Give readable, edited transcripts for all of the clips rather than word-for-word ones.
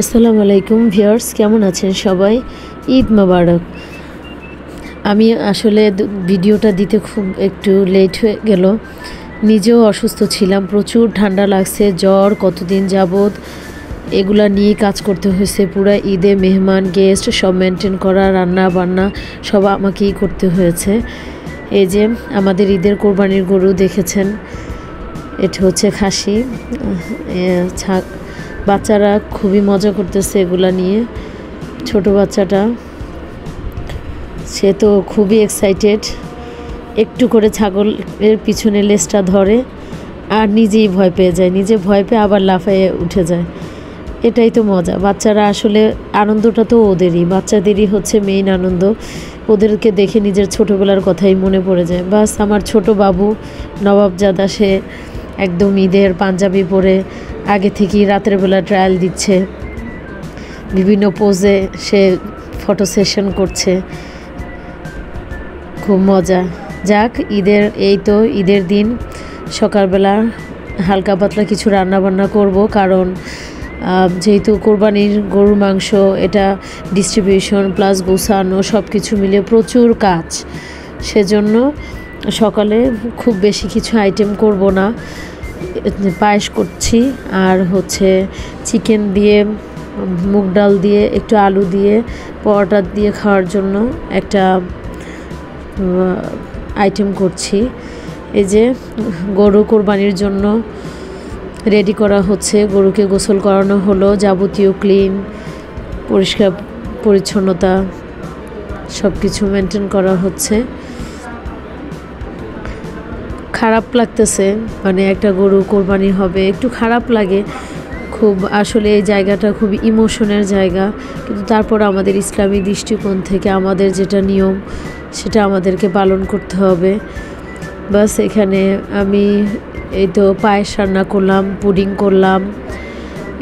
আসসালামু আলাইকুম ভিউয়ার্স, কেমন আছেন সবাই? ঈদ মোবারক। আমি আসলে ভিডিওটা দিতে খুব একটু লেট হয়ে গেল। নিজেও অসুস্থ ছিলাম, প্রচুর ঠান্ডা লাগছে, জ্বর কতদিন যাবত, এগুলা নিয়ে কাজ করতে হয়েছে। পুরো ঈদে মেহমান গেস্ট সব মেনটেন করা, রান্না বান্না সব আমাকেই করতে হয়েছে। এই যে আমাদের ঈদের কোরবানির গরু দেখেছেন, এটা হচ্ছে খাসি। বাচ্চারা খুবই মজা করতেছে এগুলা নিয়ে। ছোট বাচ্চাটা সে তো খুবই এক্সাইটেড, একটু করে ছাগলের পিছনে লেজটা ধরে আর নিজেই ভয় পেয়ে যায়, নিজে ভয় পেয়ে আবার লাফাইয়ে উঠে যায়। এটাই তো মজা। বাচ্চারা আসলে আনন্দটা তো ওদেরই, বাচ্চাদেরই হচ্ছে মেইন আনন্দ। ওদেরকে দেখে নিজের ছোটোবেলার কথাই মনে পড়ে যায়। বাস আমার ছোট বাবু নবাবজাদা, সে একদম ঈদের পাঞ্জাবি পরে আগে থেকেই রাতের বেলা ট্রায়াল দিচ্ছে, বিভিন্ন পোজে সে ফটো সেশন করছে, খুব মজা। যাক, ঈদের দিন সকালবেলা হালকা পাতলা কিছু রান্না বান্না করব, কারণ যেহেতু কোরবানির গরুর মাংস, এটা ডিস্ট্রিবিউশন প্লাস গোছানো সব কিছু মিলে প্রচুর কাজ। সেজন্য সকালে খুব বেশি কিছু আইটেম করব না, পায়েস করছি আর হচ্ছে চিকেন দিয়ে, মুগ ডাল দিয়ে, একটু আলু দিয়ে, পরোটা দিয়ে খাওয়ার জন্য একটা আইটেম করছি। এই যে গরু কোরবানির জন্য রেডি করা হচ্ছে, গরুকে গোসল করানো হলো, যাবতীয় ক্লিন পরিষ্কার পরিচ্ছন্নতা সব কিছু মেনটেন করা হচ্ছে। খারাপ লাগতেছে, মানে একটা গরু কোরবানি হবে, একটু খারাপ লাগে খুব। আসলে এই জায়গাটা খুব ইমোশনের জায়গা, কিন্তু তারপর আমাদের ইসলামী দৃষ্টিকোণ থেকে আমাদের যেটা নিয়ম সেটা আমাদেরকে পালন করতে হবে। বাস এখানে আমি এই তো পায়েস রান্না করলাম, পুডিং করলাম।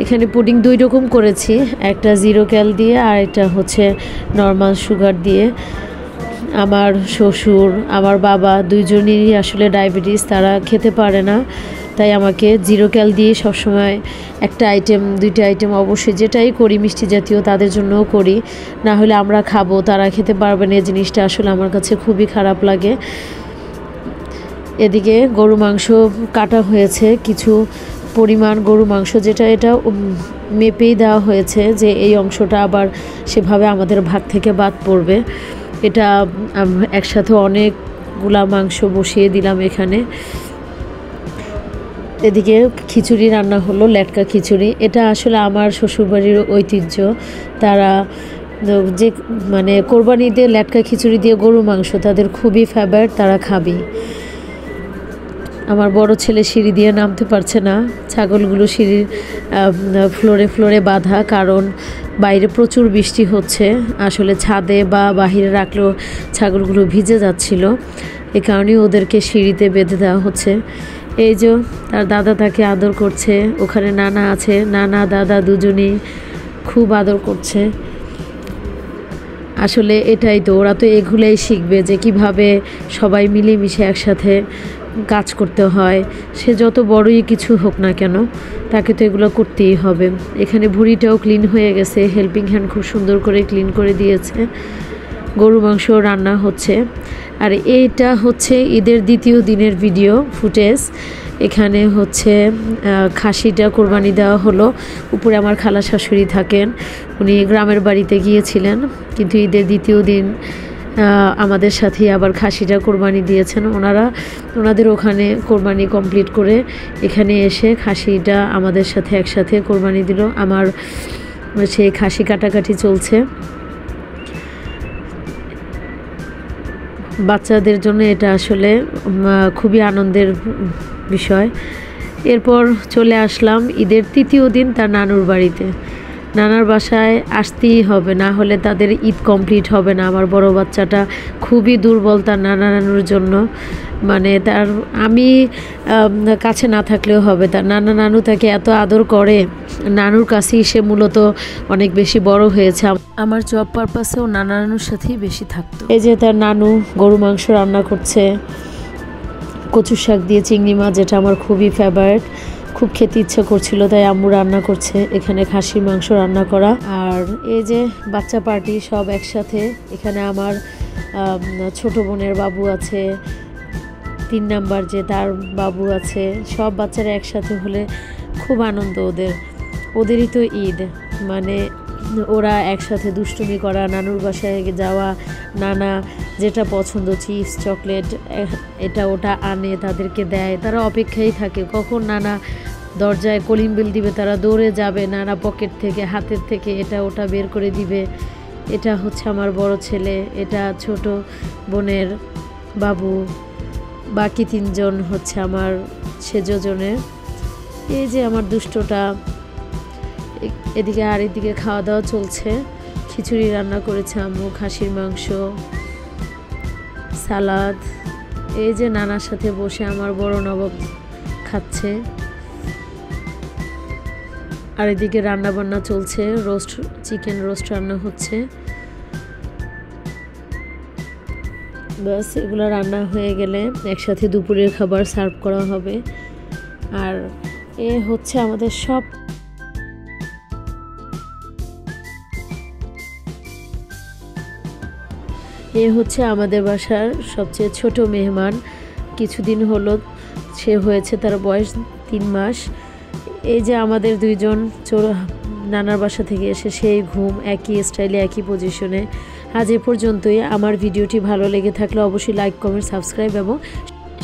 এখানে পুডিং দুই রকম করেছি, একটা 0 ক্যাল দিয়ে আর এটা হচ্ছে নর্মাল সুগার দিয়ে। আমার শ্বশুর, আমার বাবা দুইজনেরই আসলে ডায়াবেটিস, তারা খেতে পারে না, তাই আমাকে 0 ক্যাল দিয়ে সবসময় একটা আইটেম, 2টা আইটেম অবশ্যই, যেটাই করি মিষ্টি জাতীয় তাদের জন্যও করি, না হলে আমরা খাবো তারা খেতে পারবে না। এই জিনিসটা আসলে আমার কাছে খুবই খারাপ লাগে। এদিকে গরু মাংস কাটা হয়েছে, কিছু পরিমাণ গরু মাংস, যেটা এটা মেপেই দেওয়া হয়েছে যে এই অংশটা আবার সেভাবে আমাদের ভাগ থেকে বাদ পড়বে। এটা একসাথে অনেকগুলা মাংস বসিয়ে দিলাম এখানে। এদিকে খিচুড়ি রান্না হলো, লেটকা খিচুড়ি। এটা আসলে আমার শ্বশুরবাড়ির ঐতিহ্য, তারা যে মানে কোরবানিতে লেটকা খিচুড়ি দিয়ে গরু মাংস তাদের খুবই ফেভারিট, তারা খাবে। আমার বড় ছেলে সিঁড়ি দিয়ে নামতে পারছে না, ছাগলগুলো সিঁড়ির ফ্লোরে বাঁধা, কারণ বাইরে প্রচুর বৃষ্টি হচ্ছে। আসলে ছাদে বা বাহিরে রাখলেও ছাগলগুলো ভিজে যাচ্ছিল, এ কারণেই ওদেরকে সিঁড়িতে বেঁধে দেওয়া হচ্ছে। এই যে তার দাদা তাকে আদর করছে, ওখানে নানা আছে, নানা দাদা দুজনেই খুব আদর করছে। আসলে এটাই তো, ওরা তো এগুলোই শিখবে যে কিভাবে সবাই মিলেমিশে একসাথে কাজ করতে হয়। সে যত বড়ই কিছু হোক না কেন, তাকে তো এগুলো করতেই হবে। এখানে ভুঁড়িটাও ক্লিন হয়ে গেছে, হেল্পিং হ্যান্ড খুব সুন্দর করে ক্লিন করে দিয়েছে। গরু মাংস রান্না হচ্ছে। আর এইটা হচ্ছে ঈদের দ্বিতীয় দিনের ভিডিও ফুটেজ। এখানে হচ্ছে খাসিটা কোরবানি দেওয়া হলো। উপরে আমার খালা শাশুড়ি থাকেন, উনি গ্রামের বাড়িতে গিয়েছিলেন, কিন্তু ঈদের দ্বিতীয় দিন আমাদের সাথেই আবার খাসিটা কোরবানি দিয়েছেন ওনাদের ওখানে কোরবানি কমপ্লিট করে এখানে এসে খাসিটা আমাদের সাথে একসাথে কোরবানি দিল। আমার সেই খাসি কাটাকাটি চলছে। বাচ্চাদের জন্য এটা আসলে খুবই আনন্দের বিষয়। এরপর চলে আসলাম ঈদের তৃতীয় দিন তার নানুর বাড়িতে। নানার বাসায় আসতেই হবে, না হলে তাদের ঈদ কমপ্লিট হবে না। আমার বড় বাচ্চাটা খুবই দুর্বল তার নানা নানুর জন্য, মানে তার আমি কাছে না থাকলেও হবে, তার নানা নানু তাকে এত আদর করে, নানুর কাছেই সে মূলত অনেক বেশি বড় হয়েছে। আমার জব পারপাসেও নানা নানুর সাথেই বেশি থাকতো। এই যে তার নানু গরু মাংস রান্না করছে, কচু শাক দিয়ে চিংড়ি মাছ, যেটা আমার খুবই ফেভারিট। খুব খেতে ইচ্ছা করছিল, তাই আম্মু রান্না করছে। এখানে খাসির মাংস রান্না করা, আর এই যে বাচ্চা পার্টি সব একসাথে। এখানে আমার ছোট বোনের বাবু আছে, 3 নাম্বার যে তার বাবু আছে। সব বাচ্চারা একসাথে হলে খুব আনন্দ ওদেরই তো ঈদ। মানে ওরা একসাথে দুষ্টুমি করা, নানুর বাসায় যাওয়া, নানা যেটা পছন্দ চিপস চকলেট এটা ওটা আনে তাদেরকে দেয়। তারা অপেক্ষায় থাকে কখন নানা দরজায় কলিং বেল দিবে, তারা দৌড়ে যাবে, নানা পকেট থেকে হাতের থেকে এটা ওটা বের করে দিবে। এটা হচ্ছে আমার বড় ছেলে, এটা ছোট বোনের বাবু, বাকি 3 জন হচ্ছে আমার সেজজনের। এই যে আমার দুষ্টটা এদিকে, আর এদিকে খাওয়া দাওয়া চলছে। খিচুড়ি রান্না করেছে আম্মু, খাসির মাংস, সালাদ। এই যে নানার সাথে বসে আমার বড় নবাব খাচ্ছে। আর এদিকে রান্না বান্না চলছে, চিকেন রোস্ট রান্না হচ্ছে। বাস এগুলো রান্না হয়ে গেলে একসাথে দুপুরের খাবার সার্ভ করা হবে। আর এ হচ্ছে আমাদের সব হচ্ছে আমাদের বাসার সবচেয়ে ছোট মেহমান। কিছুদিন হলো সে হয়েছে, তার বয়স 3 মাস। এই যে আমাদের 2 জন নানার বাসা থেকে এসে সেই ঘুম, একই স্টাইলে একই পজিশনে। আজ এ পর্যন্তই। আমার ভিডিওটি ভালো লেগে থাকলে অবশ্যই লাইক কমেন্ট সাবস্ক্রাইব এবং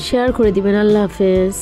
শেয়ার করে দিবেন। আল্লাহ হাফেজ।